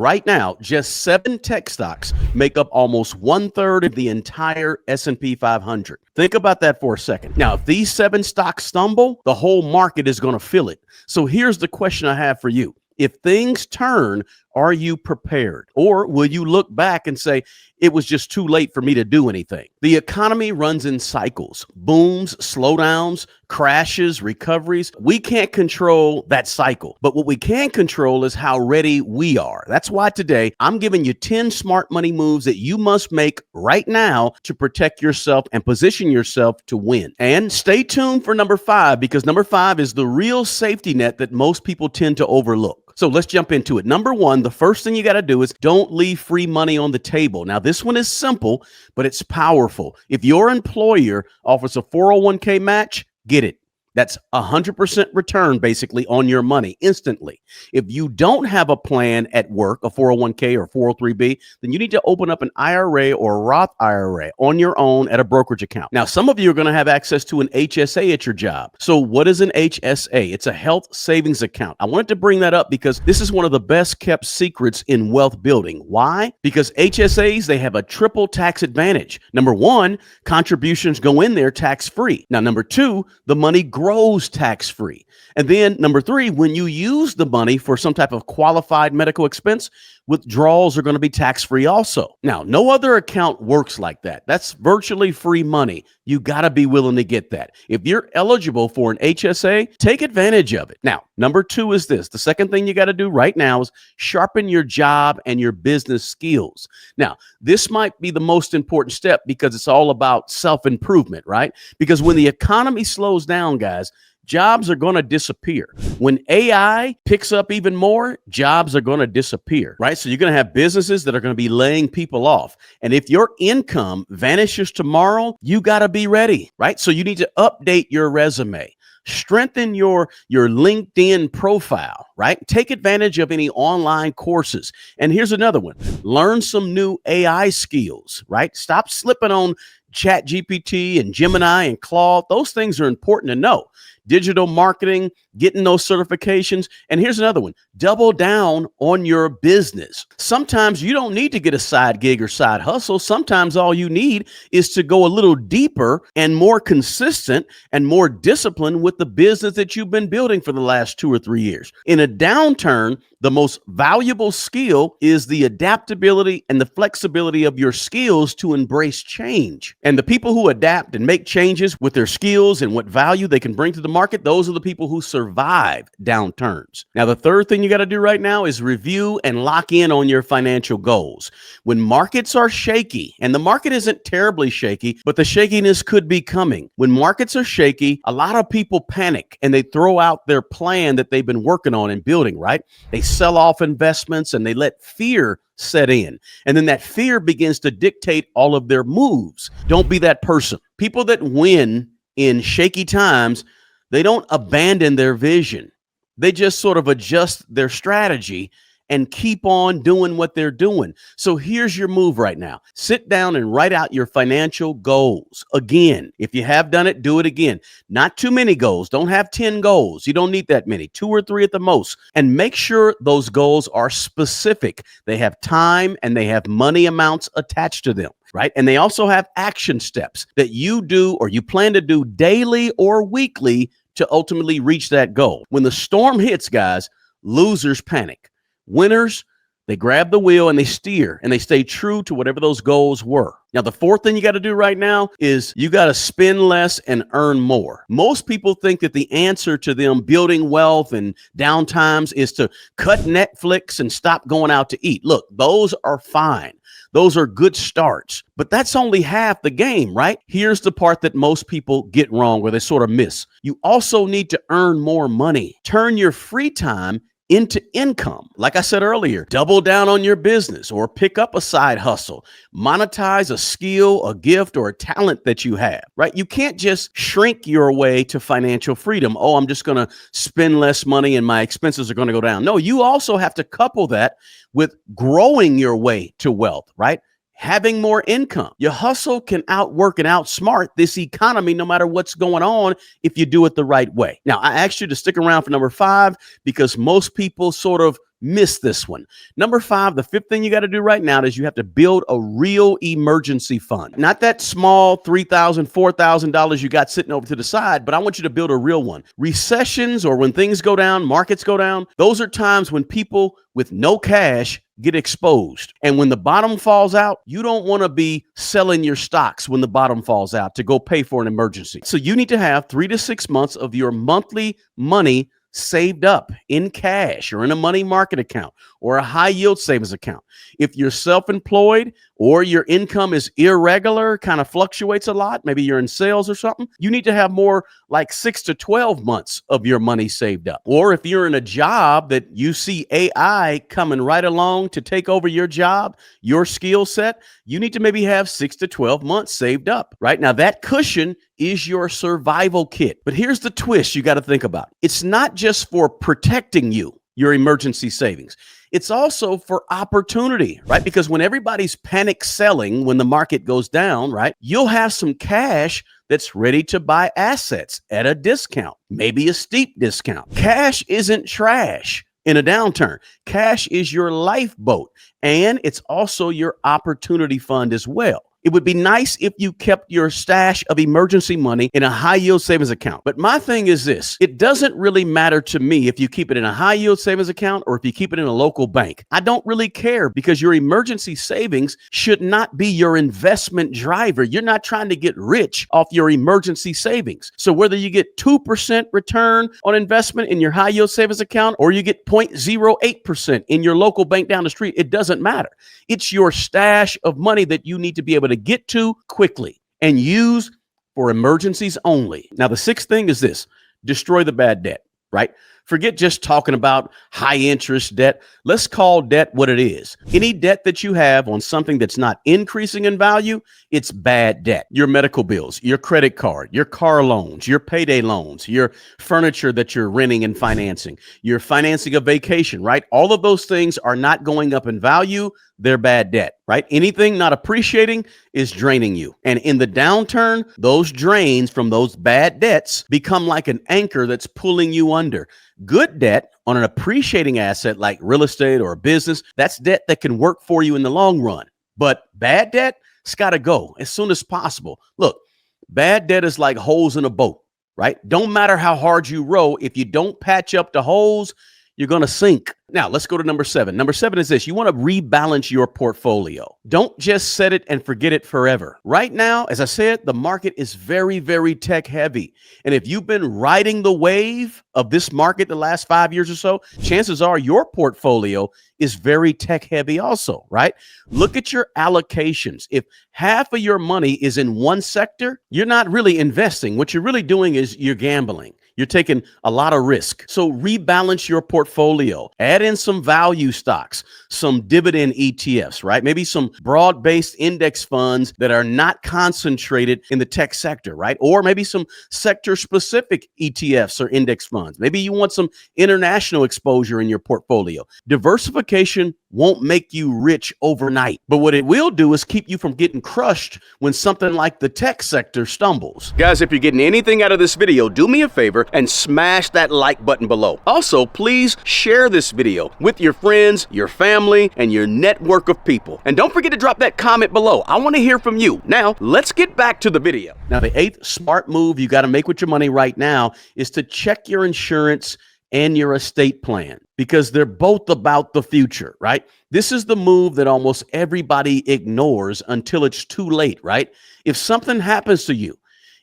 right now, just 7 tech stocks make up almost 1/3 of the entire S&P 500. Think about that for a second. Now, if these 7 stocks stumble, the whole market is going to feel it. So here's the question I have for you. If things turn, are you prepared? Or will you look back and say, it was just too late for me to do anything? The economy runs in cycles, booms, slowdowns, crashes, recoveries. We can't control that cycle, but what we can control is how ready we are. That's why today I'm giving you 10 smart money moves that you must make right now to protect yourself and position yourself to win. And stay tuned for number 5, because number 5 is the real safety net that most people tend to overlook. So let's jump into it. Number 1, the first thing you got to do is don't leave free money on the table. Now, this one is simple, but it's powerful. If your employer offers a 401k match, get it. That's 100% return basically on your money instantly. If you don't have a plan at work, a 401k or 403b, then you need to open up an IRA or a Roth IRA on your own at a brokerage account. Now, some of you are going to have access to an HSA at your job. So what is an HSA? It's a health savings account. I wanted to bring that up because this is one of the best kept secrets in wealth building. Why? Because HSAs, they have a triple tax advantage. Number 1, contributions go in there tax-free. Now, number 2, the money grows tax-free. And then number 3, when you use the money for some type of qualified medical expense, withdrawals are going to be tax-free also. Now, no other account works like that. That's virtually free money. You got to be willing to get that. If you're eligible for an HSA, take advantage of it. Now, number 2 is this. The second thing you got to do right now is sharpen your job and your business skills. Now, this might be the most important step because it's all about self-improvement, right? Because when the economy slows down, guys, jobs are going to disappear. When AI picks up even more, jobs are going to disappear, right? So you're going to have businesses that are going to be laying people off. And if your income vanishes tomorrow, you got to be ready, right? So you need to update your resume. Strengthen your LinkedIn profile, right? Take advantage of any online courses. And here's another one. Learn some new AI skills, right? Stop slipping on ChatGPT and Gemini and Claude. Those things are important to know. Digital marketing, getting those certifications. And here's another one. Double down on your business. Sometimes you don't need to get a side gig or side hustle. Sometimes all you need is to go a little deeper and more consistent and more disciplined with the business that you've been building for the last 2 or 3 years. In a downturn, the most valuable skill is the adaptability and the flexibility of your skills to embrace change. And the people who adapt and make changes with their skills and what value they can bring to the market, those are the people who survive downturns. Now, the third thing you got to do right now is review and lock in on your financial goals. When markets are shaky, and the market isn't terribly shaky, but the shakiness could be coming. When markets are shaky, a lot of people panic and they throw out their plan that they've been working on and building, right? They sell off investments and they let fear set in. And then that fear begins to dictate all of their moves. Don't be that person. People that win in shaky times, they don't abandon their vision. They just sort of adjust their strategy and keep on doing what they're doing. So here's your move right now. Sit down and write out your financial goals. Again, if you have done it, do it again. Not too many goals. Don't have 10 goals. You don't need that many, 2 or 3 at the most. And make sure those goals are specific. They have time and they have money amounts attached to them, right? And they also have action steps that you do or you plan to do daily or weekly to ultimately reach that goal. When the storm hits, guys, losers panic. Winners, they grab the wheel and they steer and they stay true to whatever those goals were. Now, the fourth thing you got to do right now is you got to spend less and earn more. Most people think that the answer to them building wealth and downtimes is to cut Netflix and stop going out to eat. Look, those are fine. Those are good starts, but that's only half the game, right? Here's the part that most people get wrong, where they sort of miss. You also need to earn more money. Turn your free time into income. Like I said earlier, double down on your business or pick up a side hustle, monetize a skill, a gift, or a talent that you have, right? You can't just shrink your way to financial freedom. Oh, I'm just going to spend less money and my expenses are going to go down. No, you also have to couple that with growing your way to wealth, right? Having more income. Your hustle can outwork and outsmart this economy no matter what's going on if you do it the right way. Now, I asked you to stick around for number 5 because most people sort of miss this one. Number 5, the 5th thing you got to do right now is you have to build a real emergency fund. Not that small $3,000, $4,000 you got sitting over to the side, but I want you to build a real one. Recessions, or when things go down, markets go down, those are times when people with no cash get exposed. And when the bottom falls out, you don't want to be selling your stocks when the bottom falls out to go pay for an emergency. So you need to have 3 to 6 months of your monthly money saved up in cash or in a money market account or a high yield savings account. If you're self-employed or your income is irregular, kind of fluctuates a lot, maybe you're in sales or something, you need to have more like 6 to 12 months of your money saved up. Or if you're in a job that you see AI coming right along to take over your job, your skill set, you need to maybe have 6 to 12 months saved up, right? Now that cushion is your survival kit. But here's the twist you got to think about. It's not just for protecting you, your emergency savings. It's also for opportunity, right? Because when everybody's panic selling when the market goes down, right, you'll have some cash that's ready to buy assets at a discount, maybe a steep discount. Cash isn't trash in a downturn. Cash is your lifeboat, and it's also your opportunity fund as well. It would be nice if you kept your stash of emergency money in a high yield savings account. But my thing is this, it doesn't really matter to me if you keep it in a high yield savings account or if you keep it in a local bank. I don't really care, because your emergency savings should not be your investment driver. You're not trying to get rich off your emergency savings. So whether you get 2% return on investment in your high yield savings account or you get 0.08% in your local bank down the street, it doesn't matter. It's your stash of money that you need to be able to get to quickly and use for emergencies only. Now, the 6th thing is this: destroy the bad debt, right? Forget just talking about high interest debt. Let's call debt what it is. Any debt that you have on something that's not increasing in value, it's bad debt. Your medical bills, your credit card, your car loans, your payday loans, your furniture that you're renting and financing, your financing a vacation, right? All of those things are not going up in value. They're bad debt, right? Anything not appreciating is draining you. And in the downturn, those drains from those bad debts become like an anchor that's pulling you under. Good debt on an appreciating asset like real estate or a business, that's debt that can work for you in the long run. But bad debt, it's got to go as soon as possible. Look, bad debt is like holes in a boat, right? Don't matter how hard you row, if you don't patch up the holes, you're going to sink. Now, let's go to number 7. Number 7 is this: you want to rebalance your portfolio. Don't just set it and forget it forever. Right now, as I said, the market is very, very tech heavy. And if you've been riding the wave of this market the last 5 years or so, chances are your portfolio is very tech heavy also, right? Look at your allocations. If half of your money is in one sector, you're not really investing. What you're really doing is you're gambling. You're taking a lot of risk. So rebalance your portfolio. Add in some value stocks, some dividend ETFs, right? Maybe some broad-based index funds that are not concentrated in the tech sector, right? Or maybe some sector-specific ETFs or index funds. Maybe you want some international exposure in your portfolio. Diversification won't make you rich overnight, but what it will do is keep you from getting crushed when something like the tech sector stumbles. Guys, if you're getting anything out of this video, do me a favor and smash that like button below. Also, please share this video with your friends, your family, and your network of people. And don't forget to drop that comment below. I want to hear from you. Now, let's get back to the video. Now, the 8th smart move you got to make with your money right now is to check your insurance and your estate plan, because they're both about the future, right? This is the move that almost everybody ignores until it's too late, right? If something happens to you,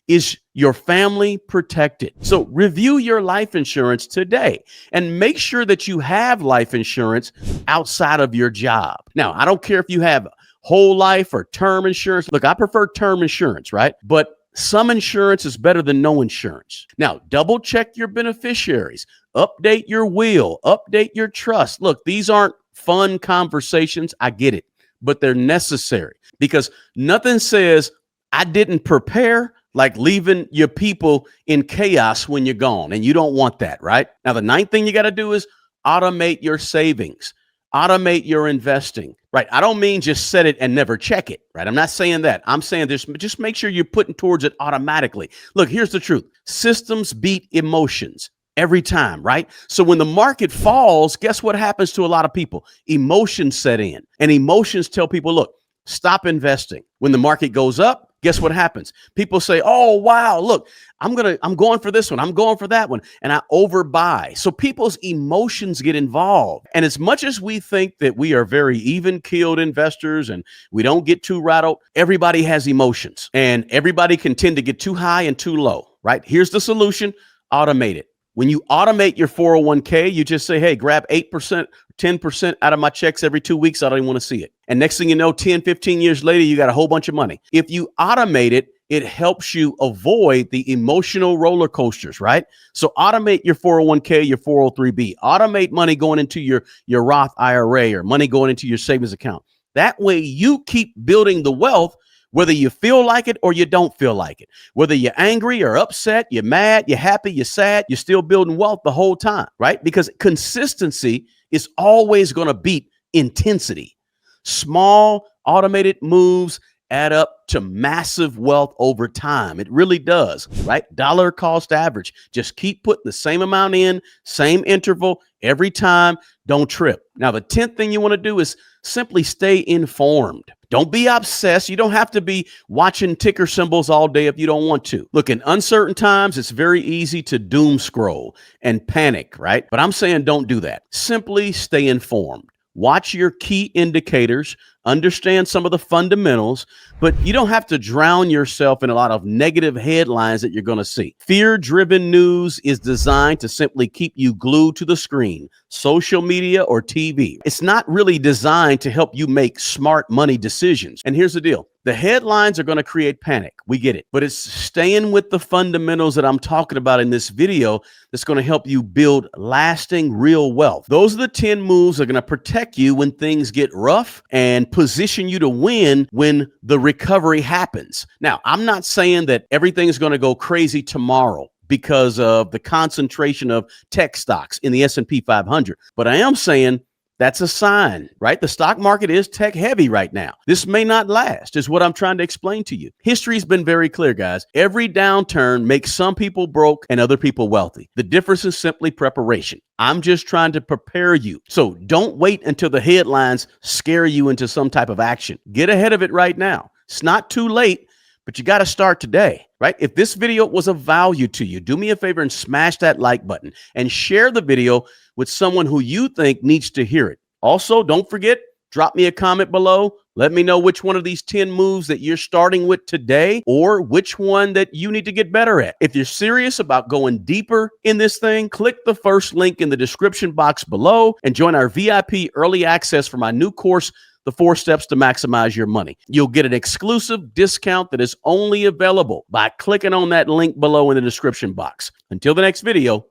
is your family protected? So review your life insurance today and make sure that you have life insurance outside of your job. Now, I don't care if you have whole life or term insurance. Look, I prefer term insurance, right? But some insurance is better than no insurance. Now, double check your beneficiaries, update your will, update your trust. Look, these aren't fun conversations. I get it, but they're necessary, because nothing says I didn't prepare like leaving your people in chaos when you're gone, and you don't want that, right? Now, the 9th thing you got to do is automate your savings, automate your investing, right? I don't mean just set it and never check it, right? I'm not saying that. I'm saying this, just make sure you're putting towards it automatically. Look, here's the truth. Systems beat emotions every time, right? So when the market falls, guess what happens to a lot of people? Emotions set in, and emotions tell people, look, stop investing. When the market goes up, guess what happens? People say, oh, wow, look, I'm going for this one. I'm going for that one. And I overbuy. So people's emotions get involved. And as much as we think that we are very even-keeled investors and we don't get too rattled, everybody has emotions, and everybody can tend to get too high and too low, right? Here's the solution: automate it. When you automate your 401k, you just say, hey, grab 8%, 10% out of my checks every 2 weeks. I don't even want to see it. And next thing you know, 10, 15 years later, you got a whole bunch of money. If you automate it, it helps you avoid the emotional roller coasters, right? So automate your 401k, your 403b. Automate money going into your Roth IRA or money going into your savings account. That way you keep building the wealth, whether you feel like it or you don't feel like it. Whether you're angry or upset, you're mad, you're happy, you're sad, you're still building wealth the whole time, right? Because consistency is always going to beat intensity. Small automated moves add up to massive wealth over time. It really does, right? Dollar cost average. Just keep putting the same amount in, same interval every time. Don't trip. Now, the 10th thing you want to do is simply stay informed. Don't be obsessed. You don't have to be watching ticker symbols all day if you don't want to. Look, in uncertain times, it's very easy to doom scroll and panic, right? But I'm saying don't do that. Simply stay informed. Watch your key indicators, understand some of the fundamentals, but you don't have to drown yourself in a lot of negative headlines that you're going to see. Fear-driven news is designed to simply keep you glued to the screen, social media or TV. It's not really designed to help you make smart money decisions. And here's the deal. The headlines are going to create panic. We get it. But it's staying with the fundamentals that I'm talking about in this video that's going to help you build lasting real wealth. Those are the 10 moves that are going to protect you when things get rough and position you to win when the recovery happens. Now, I'm not saying that everything is going to go crazy tomorrow because of the concentration of tech stocks in the S&P 500. But I am saying that's a sign, right? The stock market is tech heavy right now. This may not last, is what I'm trying to explain to you. History's been very clear, guys. Every downturn makes some people broke and other people wealthy. The difference is simply preparation. I'm just trying to prepare you. So don't wait until the headlines scare you into some type of action. Get ahead of it right now. It's not too late, but you got to start today, right? If this video was of value to you, do me a favor and smash that like button and share the video with someone who you think needs to hear it. Also, don't forget, drop me a comment below. Let me know which one of these 10 moves that you're starting with today or which one that you need to get better at. If you're serious about going deeper in this thing, click the first link in the description box below and join our VIP early access for my new course, The 4 Steps to Maximize Your Money. You'll get an exclusive discount that is only available by clicking on that link below in the description box. Until the next video,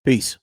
peace.